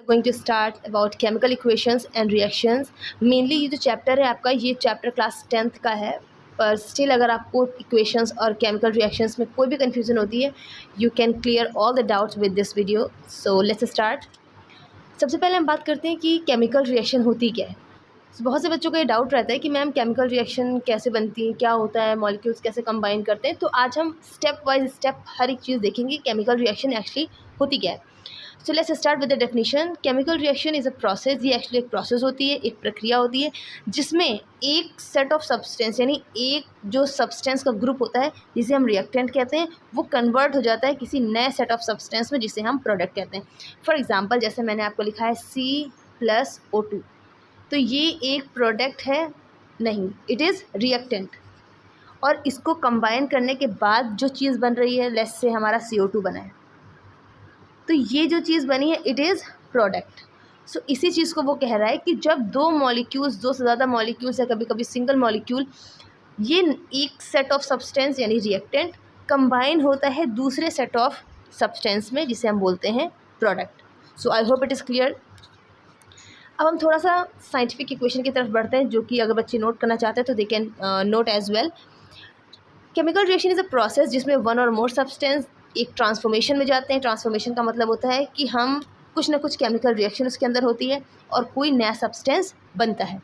Going to start about chemical equations and reactions. Mainly ये जो chapter है आपका, ये चैप्टर क्लास 10th का है, पर स्टिल अगर आपको इक्वेशंस और केमिकल रिएक्शंस में कोई भी कन्फ्यूज़न होती है, you can clear all the doubts with this video. So let's start. सबसे पहले हम बात करते हैं कि केमिकल रिएक्शन होती क्या है। बहुत से बच्चों का ये डाउट रहता है कि मैम केमिकल रिएक्शन कैसे बनती है, क्या होता है, मॉलिक्यूल्स कैसे कंबाइन करते हैं। तो आज हम स्टेप बाय स्टेप हर एक चीज़ देखेंगे केमिकल रिएक्शन एक्चुअली होती क्या है। So let's start with the definition. Chemical reaction is a process. ये एक्चुअली एक प्रोसेस होती है, एक प्रक्रिया होती है जिसमें एक सेट ऑफ सब्सटेंस यानी एक जो सब्सटेंस का ग्रुप होता है जिसे हम रिएक्टेंट कहते हैं, वो कन्वर्ट हो जाता है किसी नए सेट ऑफ सब्सटेंस में जिसे हम प्रोडक्ट कहते हैं। फॉर एग्जाम्पल जैसे मैंने आपको लिखा है C+O2, तो ये एक प्रोडक्ट है नहीं, इट इज़ रिएक्टेंट। और इसको कंबाइन करने के बाद जो चीज़ बन रही है, लेट्स से हमारा CO2 बना है, तो ये जो चीज़ बनी है इट इज़ प्रोडक्ट। सो इसी चीज़ को वो कह रहा है कि जब दो मॉलिक्यूल्स, दो से ज़्यादा मॉलिक्यूल्स या कभी कभी सिंगल मॉलिक्यूल, ये एक सेट ऑफ सब्सटेंस यानी रिएक्टेंट कंबाइन होता है दूसरे सेट ऑफ सब्सटेंस में जिसे हम बोलते हैं product. So I hope it is clear. अब हम थोड़ा सा साइंटिफिक इक्वेशन की तरफ बढ़ते हैं, जो कि अगर बच्चे नोट करना चाहते हैं तो they can note as well. Chemical reaction is a process जिसमें वन और मोर सब्सटेंस एक ट्रांसफॉर्मेशन में जाते हैं। ट्रांसफॉर्मेशन का मतलब होता है कि हम कुछ ना कुछ केमिकल रिएक्शन उसके अंदर होती है और कोई नया सब्सटेंस बनता है।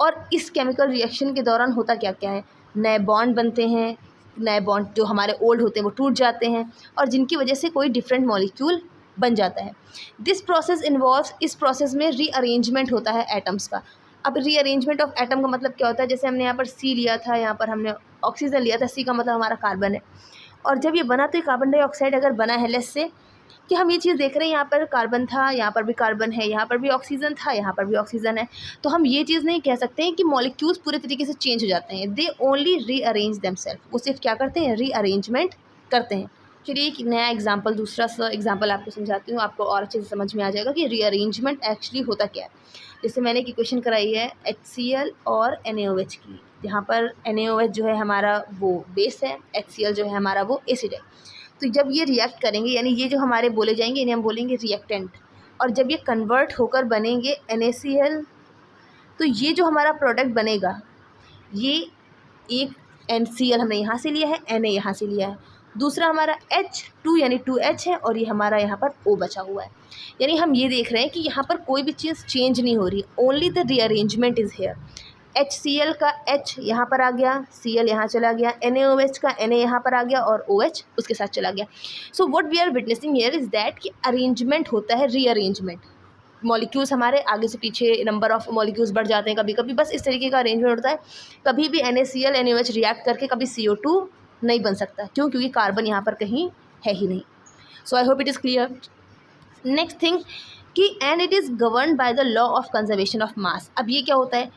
और इस केमिकल रिएक्शन के दौरान होता क्या क्या है, नए बॉन्ड बनते हैं, नए बॉन्ड जो हमारे ओल्ड होते हैं वो टूट जाते हैं और जिनकी वजह से कोई डिफरेंट मॉलिक्यूल बन जाता है। दिस प्रोसेस इन्वॉल्व्स, इस प्रोसेस में रीअरेंजमेंट होता है एटम्स का। अब रीअरेंजमेंट ऑफ एटम का मतलब क्या होता है, जैसे हमने यहाँ पर C लिया था, यहाँ पर हमने ऑक्सीजन लिया था, C का मतलब हमारा कार्बन है, और जब ये बना तो ये कार्बन डाइऑक्साइड अगर बना है, लेट्स से कि हम ये चीज़ देख रहे हैं, यहाँ पर कार्बन था, यहाँ पर भी कार्बन है, यहाँ पर भी ऑक्सीजन था, यहाँ पर भी ऑक्सीजन है, तो हम ये चीज़ नहीं कह सकते हैं कि मॉलिक्यूल्स पूरे तरीके से चेंज हो जाते हैं। दे ओनली रीअरेंज देमसेल्फ, वो सिर्फ क्या करते हैं, रीअरेंजमेंट करते हैं। चलिए एक नया एग्जाम्पल, दूसरा सा एग्जाम्पल आपको समझाती हूँ, आपको और अच्छे से समझ में आ जाएगा कि रीअरेंजमेंट एक्चुअली होता क्या है। जैसे मैंने एक इक्वेशन कराई है HCl और NaOH की, जहाँ पर NaOH जो है हमारा वो बेस है, HCl जो है हमारा वो एसिड है। तो जब ये रिएक्ट करेंगे, यानी ये जो हमारे बोले जाएंगे इन्हें हम बोलेंगे रिएक्टेंट, और जब ये कन्वर्ट होकर बनेंगे NaCl, तो ये जो हमारा प्रोडक्ट बनेगा, ये एक NCl हमने यहाँ से लिया है, Na यहाँ से लिया है, दूसरा हमारा H2 यानी 2H है, और ये हमारा यहाँ पर O बचा हुआ है। यानी हम ये देख रहे हैं कि यहाँ पर कोई भी चीज़ चेंज नहीं हो रही, only the rearrangement is here. HCl का H यहाँ पर आ गया, Cl यहाँ चला गया, NaOH का Na यहाँ पर आ गया और OH उसके साथ चला गया। So what we are witnessing here is that कि अरेंजमेंट होता है, रीअरेंजमेंट। मॉलिक्यूल्स हमारे आगे से पीछे नंबर ऑफ़ मॉलिक्यूल्स बढ़ जाते हैं कभी कभी, बस इस तरीके का अरेंजमेंट होता है। कभी भी NaCl NaOH रिएक्ट करके कभी CO2 नहीं बन सकता, क्यों? क्योंकि कार्बन यहाँ पर कहीं है ही नहीं। So I hope it is clear. Next thing कि and it is govern by the law of conservation of mass. अब ये क्या होता है,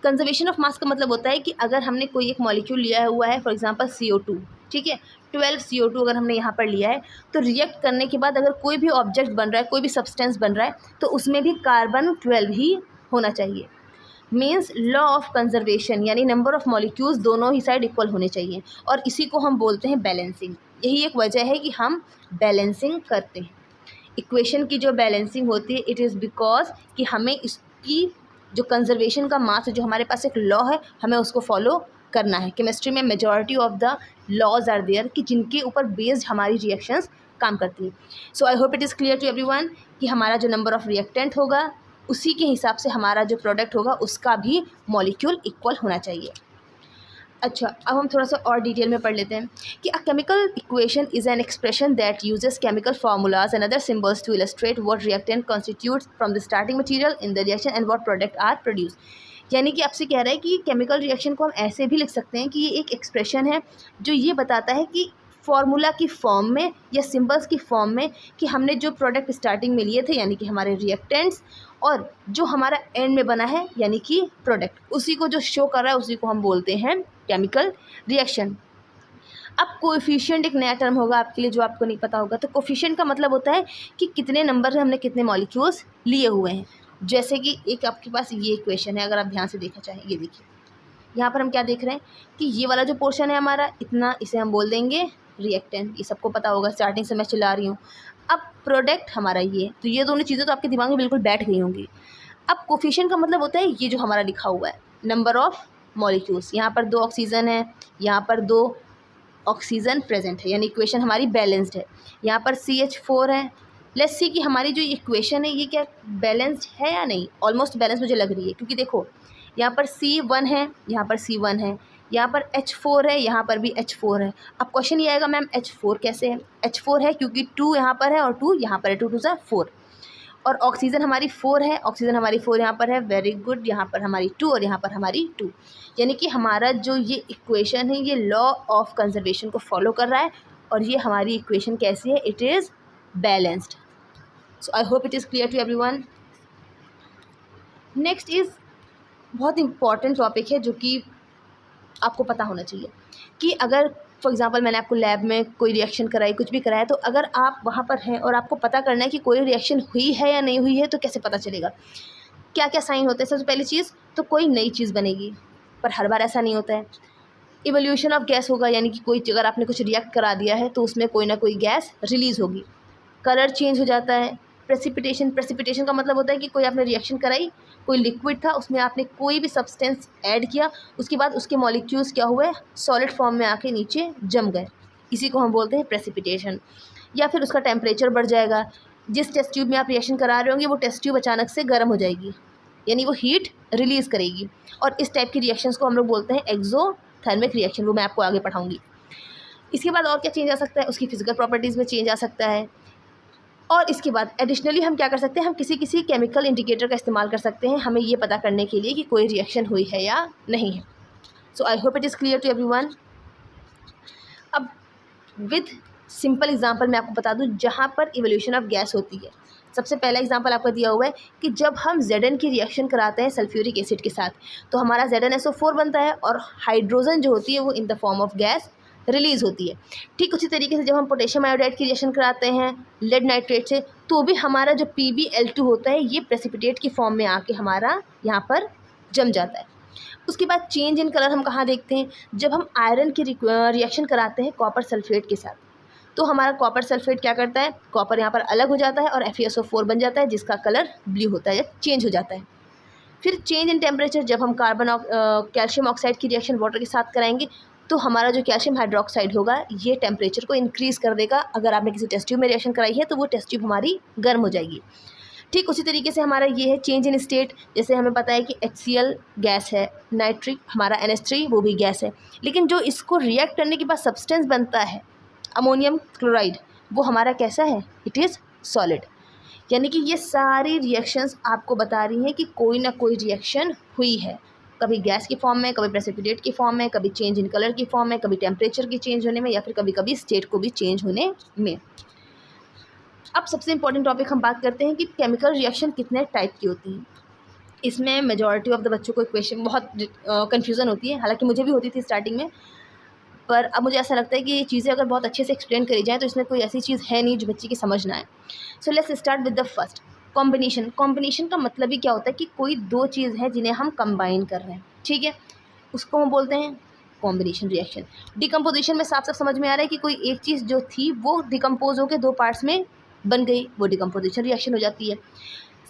कंजर्वेशन ऑफ मास का मतलब होता है कि अगर हमने कोई एक मॉलिक्यूल लिया हुआ है, फॉर एग्जांपल CO2, ठीक है, 12 CO2 अगर हमने यहाँ पर लिया है, तो रिएक्ट करने के बाद अगर कोई भी ऑब्जेक्ट बन रहा है, कोई भी सब्सटेंस बन रहा है, तो उसमें भी कार्बन 12 ही होना चाहिए। मीन्स लॉ ऑफ कंजर्वेशन, यानी नंबर ऑफ़ मॉलिक्यूल्स दोनों ही साइड इक्वल होने चाहिए, और इसी को हम बोलते हैं बैलेंसिंग। यही एक वजह है कि हम बैलेंसिंग करते हैं। इक्वेशन की जो बैलेंसिंग होती है, इट इज़ बिकॉज कि हमें इसकी जो कंजर्वेशन का मास है, जो हमारे पास एक लॉ है, हमें उसको फॉलो करना है। केमिस्ट्री में majority of the laws are there कि जिनके ऊपर बेस्ड हमारी रिएक्शंस काम करती हैं। So I hope it is clear to everyone कि हमारा जो नंबर ऑफ़ रिएक्टेंट होगा, उसी के हिसाब से हमारा जो प्रोडक्ट होगा उसका भी मॉलिक्यूल इक्वल होना चाहिए। अच्छा, अब हम थोड़ा सा और डिटेल में पढ़ लेते हैं कि a chemical equation is an expression that uses chemical formulas and other symbols to illustrate what reactant constitutes from the starting material in the reaction and what product are produce. यानी कि आपसे कह रहा है कि केमिकल रिएक्शन को हम ऐसे भी लिख सकते हैं कि ये एक एक्सप्रेशन है जो ये बताता है कि फार्मूला की फॉर्म में या सिंबल्स की फॉर्म में कि हमने जो प्रोडक्ट स्टार्टिंग में लिए थे, यानी कि हमारे रिएक्टेंट्स, और जो हमारा एंड में बना है यानी कि प्रोडक्ट, उसी को जो शो कर रहा है उसी को हम बोलते हैं केमिकल रिएक्शन। अब कोएफिशिएंट एक नया टर्म होगा आपके लिए जो आपको नहीं पता होगा। तो कोएफिशिएंट का मतलब होता है कि कितने नंबर से हमने कितने मॉलिक्यूल्स लिए हुए हैं। जैसे कि एक आपके पास ये इक्वेशन है, अगर आप ध्यान से देखना चाहें, ये देखिए, यहाँ पर हम क्या देख रहे हैं कि ये वाला जो पोर्शन है हमारा इतना, इसे हम बोल देंगे रिएक्टेंट। ये सबको पता होगा, स्टार्टिंग से मैं चला रही हूँ। अब प्रोडक्ट हमारा ये, तो ये दोनों चीज़ें तो आपके दिमाग में बिल्कुल बैठ गई होंगी। अब कोफिशिएंट का मतलब होता है ये जो हमारा लिखा हुआ है, नंबर ऑफ़ मॉलिक्यूल्स। यहाँ पर 2 ऑक्सीजन है, यहाँ पर 2 ऑक्सीजन प्रेजेंट है, यानी इक्वेशन हमारी बैलेंस्ड है। यहाँ पर CH4 है। लेट्स सी कि हमारी जो इक्वेशन है ये क्या बैलेंस्ड है या नहीं। ऑलमोस्ट बैलेंस मुझे लग रही है, क्योंकि देखो यहाँ पर C1 है, यहाँ पर C1 है, यहाँ पर H4 है, यहाँ पर भी H4 है। अब क्वेश्चन ये आएगा मैम H4 कैसे है। H4 है क्योंकि 2 यहाँ पर है और 2 यहाँ पर है, 2 2 4। और ऑक्सीजन हमारी 4 है, ऑक्सीजन हमारी 4 यहाँ पर है, वेरी गुड। यहाँ पर हमारी 2 और यहाँ पर हमारी 2, यानी कि हमारा जो ये इक्वेशन है ये लॉ ऑफ कंजर्वेशन को फॉलो कर रहा है। और ये हमारी इक्वेशन कैसी है, it is balanced. So I hope it is clear to everyone. Next is बहुत इंपॉर्टेंट टॉपिक है जो कि आपको पता होना चाहिए कि अगर फॉर एग्ज़ाम्पल मैंने आपको लैब में कोई रिएक्शन कराई, कुछ भी कराया, तो अगर आप वहाँ पर हैं और आपको पता करना है कि कोई रिएक्शन हुई है या नहीं हुई है, तो कैसे पता चलेगा, क्या क्या साइन होते हैं। सबसे पहली चीज़ तो कोई नई चीज़ बनेगी, पर हर बार ऐसा नहीं होता है। इवोल्यूशन ऑफ गैस होगा, यानी कि कोई अगर आपने कुछ रिएक्ट करा दिया है तो उसमें कोई ना कोई गैस रिलीज़ होगी। कलर चेंज हो जाता है। प्रेसिपिटेशन का मतलब होता है कि कोई आपने रिएक्शन कराई, कोई लिक्विड था, उसमें आपने कोई भी सब्सटेंस ऐड किया, उसके बाद उसके मॉलिक्यूल्स क्या हुए, सॉलिड फॉर्म में आके नीचे जम गए, इसी को हम बोलते हैं प्रेसिपिटेशन। या फिर उसका टेम्परेचर बढ़ जाएगा। जिस टेस्ट ट्यूब में आप रिएक्शन करा रहे होंगे वो टेस्ट ट्यूब अचानक से गर्म हो जाएगी, यानी वो हीट रिलीज़ करेगी। और इस टाइप की रिएक्शंस को हम लोग बोलते हैं एक्सोथर्मिक रिएक्शन, वो मैं आपको आगे पढ़ाऊँगी। इसके बाद और क्या चेंज आ सकता है, उसकी फिजिकल प्रॉपर्टीज़ में चेंज आ सकता है। और इसके बाद एडिशनली हम क्या कर सकते हैं, हम किसी केमिकल इंडिकेटर का इस्तेमाल कर सकते हैं हमें ये पता करने के लिए कि कोई रिएक्शन हुई है या नहीं है। So I hope it is clear to everyone. अब विद सिंपल एग्जांपल मैं आपको बता दूं जहाँ पर इवोल्यूशन ऑफ गैस होती है। सबसे पहला एग्जांपल आपका दिया हुआ है कि जब हम Zn की रिएक्शन कराते हैं सल्फ्यूरिक एसिड के साथ, तो हमारा ZnSO4 बनता है और हाइड्रोजन जो होती है वो in the form of gas release होती है। ठीक उसी तरीके से जब हम पोटेशियम आयोडाइड की रिएक्शन कराते हैं लेड नाइट्रेट से, तो भी हमारा जो PbL2 होता है ये प्रेसिपिटेट की फॉर्म में आके हमारा यहाँ पर जम जाता है। उसके बाद चेंज इन कलर हम कहाँ देखते हैं, जब हम आयरन की रिएक्शन कराते हैं कॉपर सल्फेट के साथ, तो हमारा कॉपर सल्फेट क्या करता है, कॉपर यहाँ पर अलग हो जाता है और FeSO4 बन जाता है जिसका कलर ब्लू होता है, चेंज हो जाता है। फिर चेंज इन टेम्परेचर, जब हम कैल्शियम ऑक्साइड की रिएक्शन वाटर के साथ कराएंगे तो हमारा जो कैल्शियम हाइड्रोक्साइड होगा ये टेम्परेचर को इंक्रीज़ कर देगा। अगर आपने किसी टेस्ट ट्यूब में रिएक्शन कराई है तो वो टेस्ट ट्यूब हमारी गर्म हो जाएगी। ठीक उसी तरीके से हमारा ये है चेंज इन स्टेट, जैसे हमें पता है कि HCl गैस है, नाइट्रिक हमारा NH3 वो भी गैस है, लेकिन जो इसको रिएक्ट करने के बाद सब्सटेंस बनता है अमोनियम क्लोराइड, वो हमारा कैसा है, इट इज़ सॉलिड। यानी कि ये सारी रिएक्शंस आपको बता रही हैं कि कोई ना कोई रिएक्शन हुई है, कभी गैस की फॉर्म में, कभी प्रेसिपिटेट की फॉर्म में, कभी चेंज इन कलर की फॉर्म में, कभी टेम्परेचर की चेंज होने में, या फिर कभी कभी स्टेट को भी चेंज होने में। अब सबसे इंपॉर्टेंट टॉपिक हम बात करते हैं कि केमिकल रिएक्शन कितने टाइप की होती हैं। इसमें मेजॉरिटी ऑफ द बच्चों को इक्वेशन बहुत कन्फ्यूज़न होती है, हालांकि मुझे भी होती थी स्टार्टिंग में, पर अब मुझे ऐसा लगता है कि ये चीज़ें अगर बहुत अच्छे से एक्सप्लेन करी जाए तो इसमें कोई ऐसी चीज़ है नहीं जो बच्चे की समझ ना आए। So let's start with the first, combination. Combination का मतलब ही क्या होता है कि कोई दो चीज़ है जिन्हें हम कंबाइन कर रहे हैं, ठीक है, उसको हम बोलते हैं कॉम्बिनेशन रिएक्शन। डिकम्पोजिशन में साफ साफ समझ में आ रहा है कि कोई एक चीज़ जो थी वो डिकम्पोज होकर दो पार्ट्स में बन गई, वो डिकम्पोजिशन रिएक्शन हो जाती है।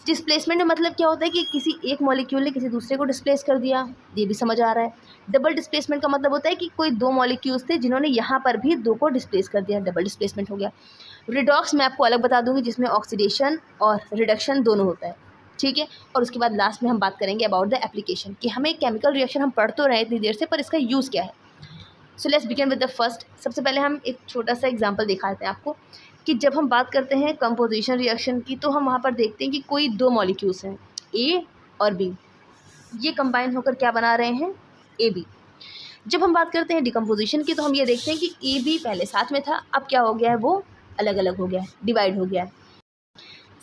डिस्प्लेसमेंट में मतलब क्या होता है कि किसी एक मॉलिक्यूल ने किसी दूसरे को डिस्प्लेस कर दिया, ये भी समझ आ रहा है। डबल डिस्प्लेसमेंट का मतलब होता है कि कोई दो मॉलिक्यूल्स थे जिन्होंने यहाँ पर भी दो को डिस्प्लेस कर दिया, डबल डिस्प्लेसमेंट हो गया। रिडॉक्स मैं आपको अलग बता दूंगी जिसमें ऑक्सीडेशन और रिडक्शन दोनों होता है, ठीक है। और उसके बाद लास्ट में हम बात करेंगे अबाउट द एप्लीकेशन कि हमें केमिकल रिएक्शन हम पढ़ तो रहे इतनी देर से, पर इसका यूज़ क्या है। So let's begin with the first. सबसे पहले हम एक छोटा सा एग्जांपल दिखाते हैं आपको कि जब हम बात करते हैं कंपोजिशन रिएक्शन की तो हम वहाँ पर देखते हैं कि कोई दो मॉलिक्यूल्स हैं A और B, ये कंबाइन होकर क्या बना रहे हैं, AB। जब हम बात करते हैं डिकम्पोजिशन की तो हम ये देखते हैं कि AB पहले साथ में था, अब क्या हो गया है, वो अलग अलग हो गया है, डिवाइड हो गया है।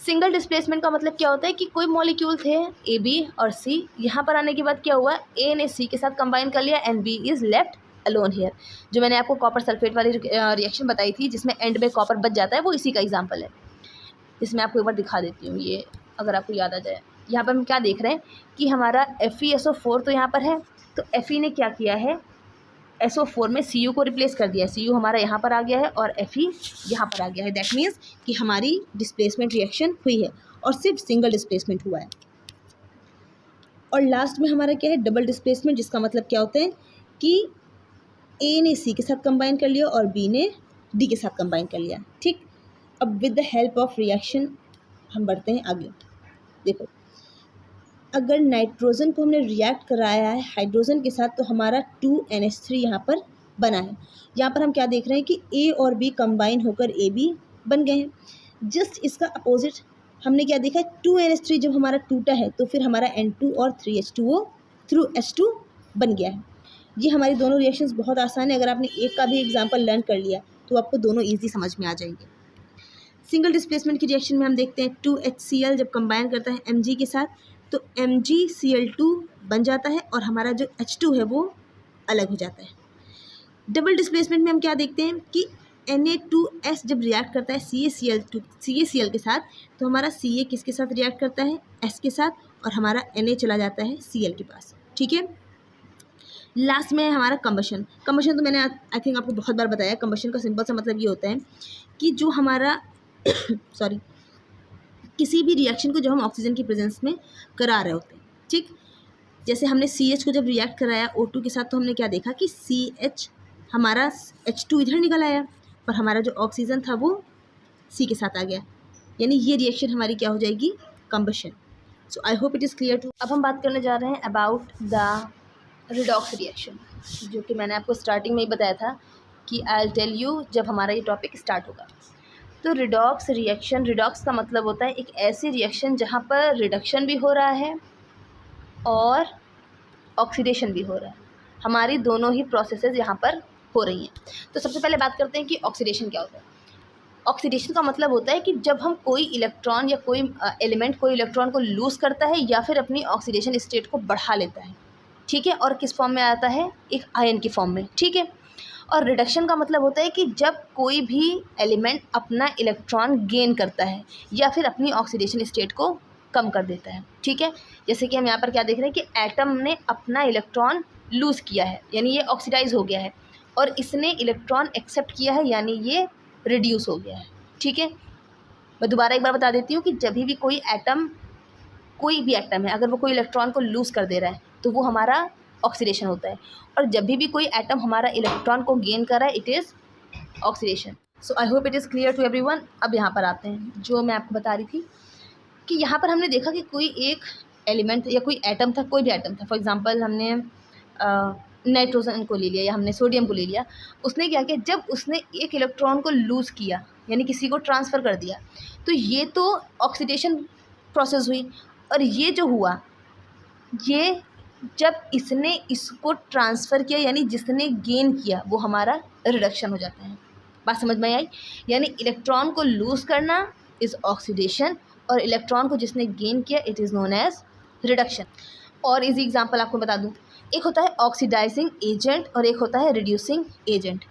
सिंगल डिस्प्लेसमेंट का मतलब क्या होता है कि कोई मॉलिक्यूल थे AB और C, यहाँ पर आने के बाद क्या हुआ, A ने C के साथ कंबाइन कर लिया and B is left alone here. जो मैंने आपको कॉपर सल्फेट वाली रिएक्शन बताई थी जिसमें एंड में कॉपर बच जाता है, वो इसी का एग्जांपल है। इसमें आपको एक बार दिखा देती हूँ, ये अगर आपको याद आ जाए। यहाँ पर हम क्या देख रहे हैं कि हमारा FeSO4 तो यहाँ पर है, तो Fe ने क्या किया है, SO4 में Cu को रिप्लेस कर दिया है, Cu हमारा यहाँ पर आ गया है और Fe यहाँ पर आ गया है। दैट मीन्स कि हमारी डिस्प्लेसमेंट रिएक्शन हुई है और सिर्फ सिंगल डिस्प्लेसमेंट हुआ है। और लास्ट में हमारा क्या है, डबल डिस्प्लेसमेंट, जिसका मतलब क्या होता है कि A ने C के साथ कंबाइन कर लिया और B ने D के साथ कंबाइन कर लिया। ठीक, अब with the help of reaction हम बढ़ते हैं आगे। देखो, अगर नाइट्रोजन को हमने रिएक्ट कराया है हाइड्रोजन के साथ तो हमारा 2NH3 यहाँ पर बना है। यहाँ पर हम क्या देख रहे हैं कि A और B कंबाइन होकर AB बन गए हैं। जस्ट इसका अपोजिट हमने क्या देखा है, 2NH3 जब हमारा टूटा है तो फिर हमारा N2 और 3H2O थ्रू H2 बन गया है। ये हमारी दोनों रिएक्शंस बहुत आसान है। अगर आपने एक का भी एग्जाम्पल लर्न कर लिया तो आपको दोनों ईजी समझ में आ जाएंगे। सिंगल डिस्प्लेसमेंट की रिएक्शन में हम देखते हैं 2HCl जब कंबाइन करता है Mg के साथ तो MgCl2 बन जाता है और हमारा जो H2 है वो अलग हो जाता है। डबल डिस्प्लेसमेंट में हम क्या देखते हैं कि Na2S जब रिएक्ट करता है CaCl के साथ तो हमारा Ca किसके साथ रिएक्ट करता है, S के साथ, और हमारा Na चला जाता है Cl के पास। ठीक है, लास्ट में है हमारा कंबशन। कंबशन तो मैंने आई थिंक आपको बहुत बार बताया। कंबशन का सिंपल सा मतलब ये होता है कि जो हमारा सॉरी किसी भी रिएक्शन को जब हम ऑक्सीजन की प्रेजेंस में करा रहे होते हैं, ठीक, जैसे हमने CH को जब रिएक्ट कराया O2 के साथ तो हमने क्या देखा कि CH हमारा H2 इधर निकल आया पर हमारा जो ऑक्सीजन था वो C के साथ आ गया, यानी ये रिएक्शन हमारी क्या हो जाएगी, combustion. So I hope it is clear to. अब हम बात करने जा रहे हैं अबाउट द रिडॉक्स रिएक्शन, जो कि मैंने आपको स्टार्टिंग में ही बताया था कि आई विल टेल यू जब हमारा ये टॉपिक स्टार्ट होगा। तो रिडॉक्स रिएक्शन, रिडॉक्स का मतलब होता है एक ऐसी रिएक्शन जहाँ पर रिडक्शन भी हो रहा है और ऑक्सीडेशन भी हो रहा है। हमारी दोनों ही प्रोसेसेस यहाँ पर हो रही हैं। तो सबसे पहले बात करते हैं कि ऑक्सीडेशन क्या होता है। ऑक्सीडेशन का मतलब होता है कि जब हम कोई इलेक्ट्रॉन या कोई एलिमेंट कोई इलेक्ट्रॉन को लूज़ करता है या फिर अपनी ऑक्सीडेशन स्टेट को बढ़ा लेता है, ठीक है, और किस फॉर्म में आता है, एक आयन की फॉर्म में, ठीक है। और रिडक्शन का मतलब होता है कि जब कोई भी एलिमेंट अपना इलेक्ट्रॉन गेन करता है या फिर अपनी ऑक्सीडेशन स्टेट को कम कर देता है, ठीक है। जैसे कि हम यहाँ पर क्या देख रहे हैं कि एटम ने अपना इलेक्ट्रॉन लूज़ किया है, यानी ये ऑक्सीडाइज हो गया है, और इसने इलेक्ट्रॉन एक्सेप्ट किया है, यानी ये रिड्यूस हो गया है, ठीक है। मैं दोबारा एक बार बता देती हूँ कि जब भी कोई एटम है, अगर वो कोई इलेक्ट्रॉन को लूज़ कर दे रहा है तो वो हमारा ऑक्सीडेशन होता है, और जब भी कोई एटम हमारा इलेक्ट्रॉन को गेन कर रहा है it is oxidation. So I hope it is clear to everyone. अब यहाँ पर आते हैं, जो मैं आपको बता रही थी कि यहाँ पर हमने देखा कि कोई एक एलिमेंट या कोई एटम था, कोई भी एटम था, फॉर एग्जांपल हमने नाइट्रोजन को ले लिया या हमने सोडियम को ले लिया। उसने क्या किया, जब उसने एक इलेक्ट्रॉन को लूज़ किया यानी किसी को ट्रांसफ़र कर दिया तो ये तो ऑक्सीडेशन प्रोसेस हुई, और ये जो हुआ, ये जब इसने इसको ट्रांसफ़र किया यानी जिसने गेन किया वो हमारा रिडक्शन हो जाता है। बात समझ में आई, यानी इलेक्ट्रॉन को लूज़ करना इज़ ऑक्सीडेशन और इलेक्ट्रॉन को जिसने गेन किया it is known as reduction. और इजी एग्जांपल आपको बता दूं, एक होता है ऑक्सीडाइजिंग एजेंट और एक होता है रिड्यूसिंग एजेंट।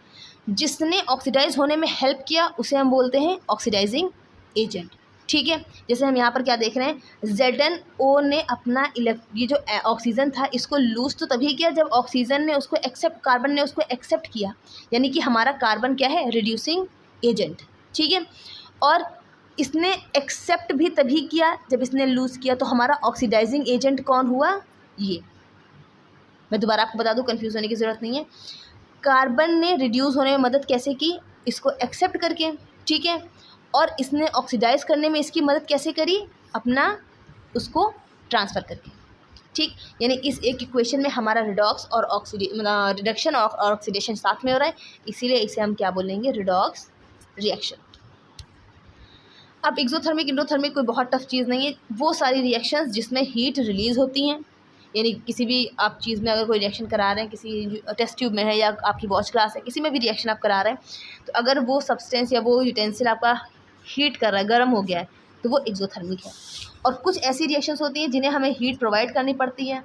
जिसने ऑक्सीडाइज होने में हेल्प किया उसे हम बोलते हैं ऑक्सीडाइजिंग एजेंट, ठीक है। जैसे हम यहाँ पर क्या देख रहे हैं, ZnO ने अपना ये जो ऑक्सीजन था इसको लूज़ तो तभी किया जब ऑक्सीजन ने उसको एक्सेप्ट, कार्बन ने उसको एक्सेप्ट किया, यानी कि हमारा कार्बन क्या है, रिड्यूसिंग एजेंट, ठीक है। और इसने एक्सेप्ट भी तभी किया जब इसने लूज़ किया, तो हमारा ऑक्सीडाइजिंग एजेंट कौन हुआ, ये। मैं दोबारा आपको बता दूं, कंफ्यूज होने की ज़रूरत नहीं है। कार्बन ने रिड्यूस होने में मदद कैसे की, इसको एक्सेप्ट करके, ठीक है, और इसने ऑक्सीडाइज करने में इसकी मदद कैसे करी, अपना उसको ट्रांसफ़र करके, ठीक। यानी इस एक इक्वेशन में हमारा रिडॉक्स और रिडक्शन और ऑक्सीडेशन साथ में हो रहा है, इसीलिए इसे हम क्या बोलेंगे, रिडॉक्स रिएक्शन। अब एक्सोथर्मिक इंडोथर्मिक कोई बहुत टफ चीज़ नहीं है, वो सारी रिएक्शंस जिसमें हीट रिलीज़ होती हैं, यानी किसी भी आप चीज़ में अगर कोई रिएक्शन करा रहे हैं, किसी टेस्ट ट्यूब में है या आपकी वॉच क्लास है, किसी में भी रिएक्शन आप करा रहे हैं, तो अगर वो सब्सटेंस या वो यूटेंसिल आपका हीट कर रहा है, गर्म हो गया है, तो वो एक्सोथर्मिक है। और कुछ ऐसी रिएक्शंस होती हैं जिन्हें हमें हीट प्रोवाइड करनी पड़ती है,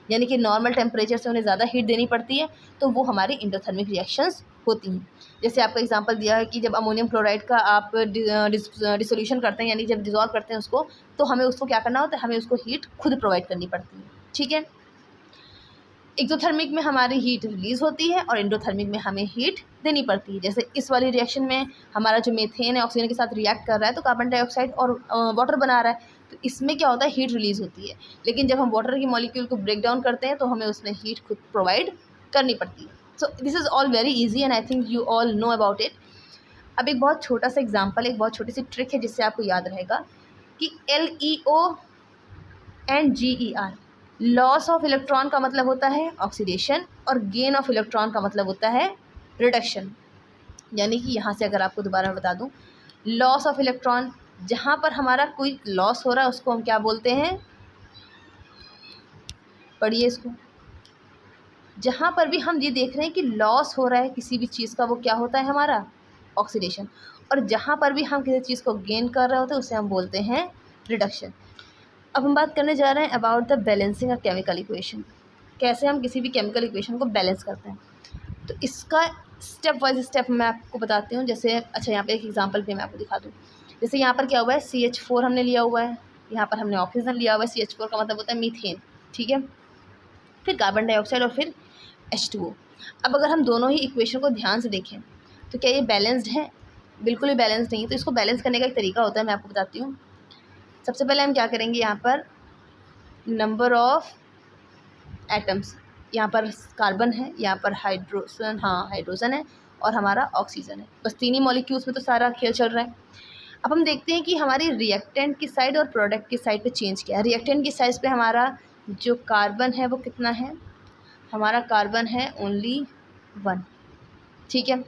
यानी कि नॉर्मल टेम्परेचर से उन्हें ज़्यादा हीट देनी पड़ती है, तो वो हमारी इंडोथर्मिक रिएक्शंस होती हैं। जैसे आपका एग्जांपल दिया है कि जब अमोनियम क्लोराइड का आप डिसोल्यूशन करते हैं, यानी जब डिज़ोल्व करते हैं उसको, तो हमें उसको क्या करना होता है, हमें उसको हीट खुद प्रोवाइड करनी पड़ती है, ठीक है। एक्सोथर्मिक में हमारी हीट रिलीज़ होती है और एंडोथर्मिक में हमें हीट देनी पड़ती है। जैसे इस वाली रिएक्शन में हमारा जो मीथेन है ऑक्सीजन के साथ रिएक्ट कर रहा है तो कार्बन डाइऑक्साइड और वाटर बना रहा है, तो इसमें क्या होता है, हीट रिलीज़ होती है। लेकिन जब हम वाटर की मॉलिक्यूल को ब्रेक डाउन करते हैं तो हमें उसमें हीट खुद प्रोवाइड करनी पड़ती है। So this is all very easy and I think you all know about it. अब एक बहुत छोटा सा एग्जाम्पल, एक बहुत छोटी सी ट्रिक है जिससे आपको याद रहेगा कि LEO and GER, loss of electron का मतलब होता है ऑक्सीडेशन और गेन ऑफ इलेक्ट्रॉन का मतलब होता है रिडक्शन। यानी कि यहाँ से अगर आपको दोबारा बता दूँ, लॉस ऑफ इलेक्ट्रॉन, जहाँ पर हमारा कोई लॉस हो रहा है उसको हम क्या बोलते हैं, पढ़िए इसको, जहाँ पर भी हम ये देख रहे हैं कि लॉस हो रहा है किसी भी चीज़ का, वो क्या होता है हमारा ऑक्सीडेशन, और जहाँ पर भी हम किसी चीज़ को गेन कर रहे होते हैं उसे हम बोलते हैं रिडक्शन। अब हम बात करने जा रहे हैं about the balancing of chemical equation, कैसे हम किसी भी केमिकल इक्वेशन को बैलेंस करते हैं। तो इसका स्टेप वाइज स्टेप मैं आपको बताती हूँ। जैसे अच्छा, यहाँ पे एक एग्जांपल पे मैं आपको दिखा दूँ। जैसे यहाँ पर क्या हुआ है, CH4 हमने लिया हुआ है, यहाँ पर हमने ऑक्सीजन लिया हुआ है, CH4 का मतलब होता है मीथेन, ठीक है, फिर कार्बन डाइऑक्साइड और फिर H2O। अब अगर हम दोनों ही इक्वेशन को ध्यान से देखें तो क्या ये बैलेंस्ड है? बिल्कुल भी बैलेंस नहीं है। तो इसको बैलेंस करने का एक तरीका होता है, मैं आपको बताती हूँ। सबसे पहले हम क्या करेंगे, यहाँ पर नंबर ऑफ एटम्स, यहाँ पर कार्बन है, यहाँ पर हाइड्रोजन, हाँ हाइड्रोजन है, और हमारा ऑक्सीजन है। बस तीन ही मॉलिक्यूल्स में तो सारा खेल चल रहा है। अब हम देखते हैं कि हमारी रिएक्टेंट की साइड और प्रोडक्ट की साइड पे चेंज किया है। रिएक्टेंट की साइड पे हमारा जो कार्बन है वो कितना है, हमारा कार्बन है ओनली 1, ठीक है।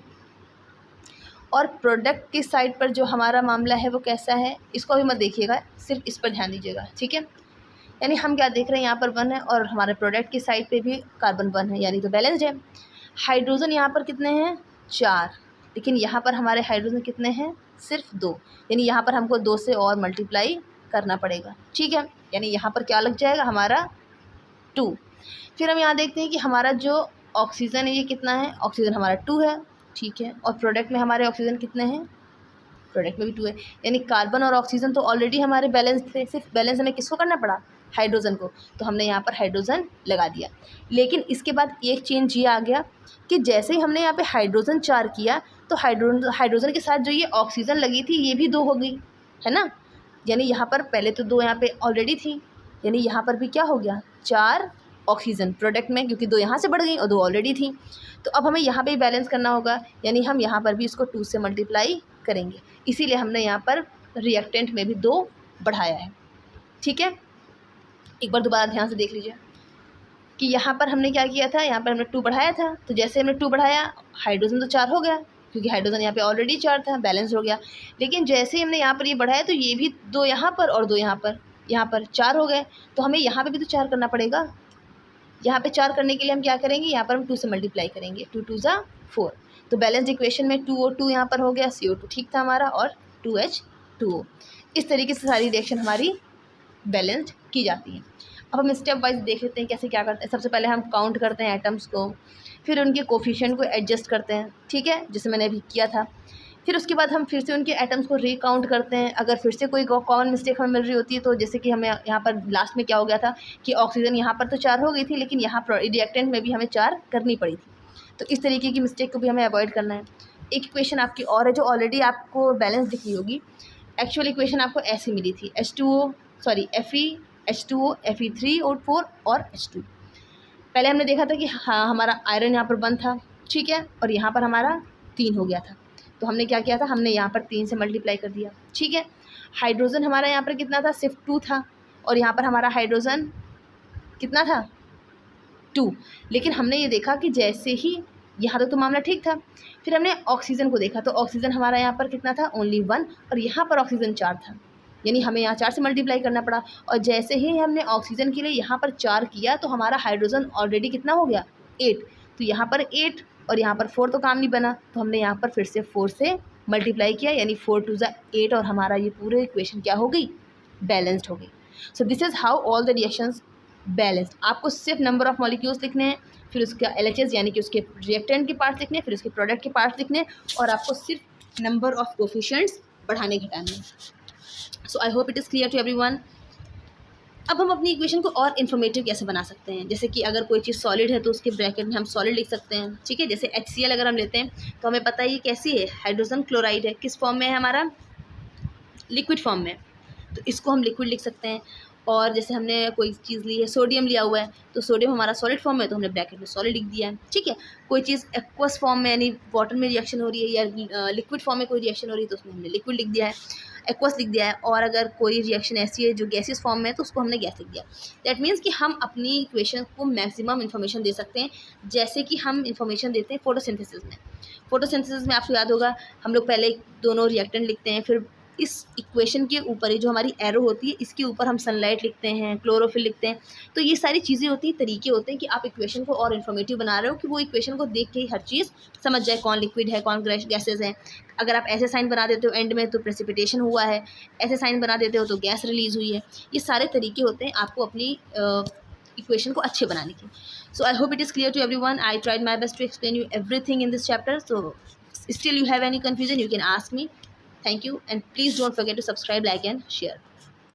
और प्रोडक्ट की साइड पर जो हमारा मामला है वो कैसा है, इसको अभी मत देखिएगा, सिर्फ इस पर ध्यान दीजिएगा, ठीक है। यानी हम क्या देख रहे हैं, यहाँ पर 1 है और हमारे प्रोडक्ट की साइड पे भी कार्बन 1 है, यानी तो बैलेंस्ड है। हाइड्रोजन यहाँ पर कितने हैं, 4, लेकिन यहाँ पर हमारे हाइड्रोजन कितने हैं, सिर्फ 2, यानी यहाँ पर हमको 2 से और मल्टीप्लाई करना पड़ेगा, ठीक है। यानी यहाँ पर क्या लग जाएगा, हमारा 2। फिर हम यहाँ देखते हैं कि हमारा जो ऑक्सीजन है ये कितना है, ऑक्सीजन हमारा 2 है, ठीक है। और प्रोडक्ट में हमारे ऑक्सीजन कितने हैं, प्रोडक्ट में भी 2 है, यानी कार्बन और ऑक्सीजन तो ऑलरेडी हमारे बैलेंस थे, सिर्फ बैलेंस हमें किसको करना पड़ा, हाइड्रोजन को, तो हमने यहाँ पर हाइड्रोजन लगा दिया। लेकिन इसके बाद एक चेंज ये आ गया कि जैसे ही हमने यहाँ पे हाइड्रोजन 4 किया तो हाइड्रोजन के साथ जो ये ऑक्सीजन लगी थी ये भी 2 हो गई, है ना। यानी यहाँ पर पहले तो 2 यहाँ पे ऑलरेडी थी, यानी यहाँ पर भी क्या हो गया, 4 ऑक्सीजन प्रोडक्ट में, क्योंकि 2 यहाँ से बढ़ गई और 2 ऑलरेडी थी। तो अब हमें यहाँ पे बैलेंस करना होगा, यानी हम यहाँ पर भी इसको 2 से मल्टीप्लाई करेंगे, इसीलिए हमने यहाँ पर रिएक्टेंट में भी 2 बढ़ाया है, ठीक है। एक बार दोबारा ध्यान से देख लीजिए कि यहाँ पर हमने क्या किया था, यहाँ पर हमने 2 बढ़ाया था, तो जैसे हमने 2 बढ़ाया हाइड्रोजन तो 4 हो गया, क्योंकि हाइड्रोजन यहाँ पे ऑलरेडी 4 था, बैलेंस हो गया। लेकिन जैसे ही हमने यहाँ पर ये बढ़ाया तो ये भी 2 यहाँ पर और 2 यहाँ पर 4 हो गए, तो हमें यहाँ पे भी तो 4 करना पड़ेगा। यहाँ पे 4 करने के लिए हम क्या करेंगे, यहाँ पर हम 2 से मल्टीप्लाई करेंगे, 2 2 ज़ा 4। तो बैलेंस इक्वेशन में 2O2 यहाँ पर हो गया, CO2 ठीक था हमारा, और 2H2O। इस तरीके से सारी रिएक्शन हमारी बैलेंस्ड की जाती है। अब हम स्टेप वाइज देख लेते हैं कैसे क्या करते हैं। सबसे पहले हम काउंट करते हैं एटम्स को, फिर उनके कोफिशिएंट को एडजस्ट करते हैं, ठीक है, जैसे मैंने अभी किया था। फिर उसके बाद हम फिर से उनके एटम्स को रीकाउंट करते हैं। अगर फिर से कोई कॉमन मिस्टेक हमें मिल रही होती है, तो जैसे कि हमें यहाँ पर लास्ट में क्या हो गया था कि ऑक्सीजन यहाँ पर तो 4 हो गई थी, लेकिन यहाँ पर रिएक्टेंट में भी हमें 4 करनी पड़ी थी। तो इस तरीके की मिस्टेक को भी हमें अवॉइड करना है। एक इक्वेशन आपकी और है जो ऑलरेडी आपको बैलेंस दिखी होगी। एक्चुअल इक्वेशन आपको ऐसी मिली थी, Fe H2O Fe3O4 और H2। पहले हमने देखा था कि हाँ हमारा आयरन यहाँ पर 1 था, ठीक है, और यहाँ पर हमारा 3 हो गया था। तो हमने क्या किया था, हमने यहाँ पर 3 से मल्टीप्लाई कर दिया, ठीक है। हाइड्रोजन हमारा यहाँ पर कितना था, सिर्फ 2 था, और यहाँ पर हमारा हाइड्रोजन कितना था, 2। लेकिन हमने ये देखा कि जैसे ही यहाँ तक तो मामला ठीक था, फिर हमने ऑक्सीजन को देखा, तो ऑक्सीजन हमारा यहाँ पर कितना था, ओनली 1, और यहाँ पर ऑक्सीजन 4 था, यानी हमें यहाँ 4 से मल्टीप्लाई करना पड़ा। और जैसे ही हमने ऑक्सीजन के लिए यहाँ पर 4 किया तो हमारा हाइड्रोजन ऑलरेडी कितना हो गया, 8। तो यहाँ पर 8 और यहाँ पर 4 तो काम नहीं बना, तो हमने यहाँ पर फिर से 4 से मल्टीप्लाई किया, यानी 4 2 ज़ा 8, और हमारा ये पूरे इक्वेशन क्या हो गई, बैलेंस्ड हो गई। So this is how all the reactions balanced. आपको सिर्फ नंबर ऑफ मॉलिक्यूल्स लिखने हैं, फिर उसका LHS यानी कि उसके रिएक्टेंट के पार्ट्स लिखने हैं, फिर उसके प्रोडक्ट के पार्ट्स लिखने हैं, और आपको सिर्फ नंबर ऑफ कोफिशिएंट्स बढ़ाने घटाने हैं। So I hope it is clear to everyone. अब हम अपनी इक्वेशन को और इन्फॉर्मेटिव कैसे बना सकते हैं, जैसे कि अगर कोई चीज़ सॉलिड है तो उसके ब्रैकेट में हम सॉलिड लिख सकते हैं, ठीक है। जैसे HCl अगर हम लेते हैं तो हमें पता है ये कैसी है, हाइड्रोजन क्लोराइड है, किस फॉर्म में है हमारा, लिक्विड फॉर्म में, तो इसको हम लिक्विड लिख सकते हैं। और जैसे हमने कोई चीज़ ली है, सोडियम लिया हुआ है, तो सोडियम हमारा सॉलिड फॉर्म में, तो हमने ब्रैकेट में सॉलिड लिख दिया है, ठीक है। कोई चीज़ एक्वस फॉर्म में यानी वाटर में रिएक्शन हो रही है या लिक्विड फॉर्म में कोई रिएक्शन हो रही है तो उसमें हमने लिक्विड लिख दिया है, एक्वस लिख दिया है। और अगर कोई रिएक्शन ऐसी है जो गैसियस फॉर्म में है तो उसको हमने गैस लिख दिया। दैट मीन्स कि हम अपनी इक्वेशन को मैक्सिमम इन्फॉर्मेशन दे सकते हैं, जैसे कि हम इन्फॉर्मेशन देते हैं फोटोसिंथेसिस में। फोटोसिंथेसिस में आपको याद होगा हम लोग पहले दोनों रिएक्टेंट लिखते हैं, फिर इस इक्वेशन के ऊपर ही जो हमारी एरो होती है इसके ऊपर हम सनलाइट लिखते हैं, क्लोरोफिल लिखते हैं। तो ये सारी चीज़ें होती हैं, तरीके होते हैं कि आप इक्वेशन को और इन्फॉर्मेटिव बना रहे हो, कि वो इक्वेशन को देख के ही हर चीज़ समझ जाए, कौन लिक्विड है कौन गैसेज हैं। अगर आप ऐसे साइन बना देते हो एंड में तो प्रेसिपिटेशन हुआ है, ऐसे साइन बना देते हो तो गैस रिलीज़ हुई है। ये सारे तरीके होते हैं आपको अपनी इक्वेशन को अच्छे बनाने की। So I hope it is clear to everyone. I tried my best to explain you everything in this chapter. So still you have any confusion, you can ask me. Thank you, and please don't forget to subscribe, like and share.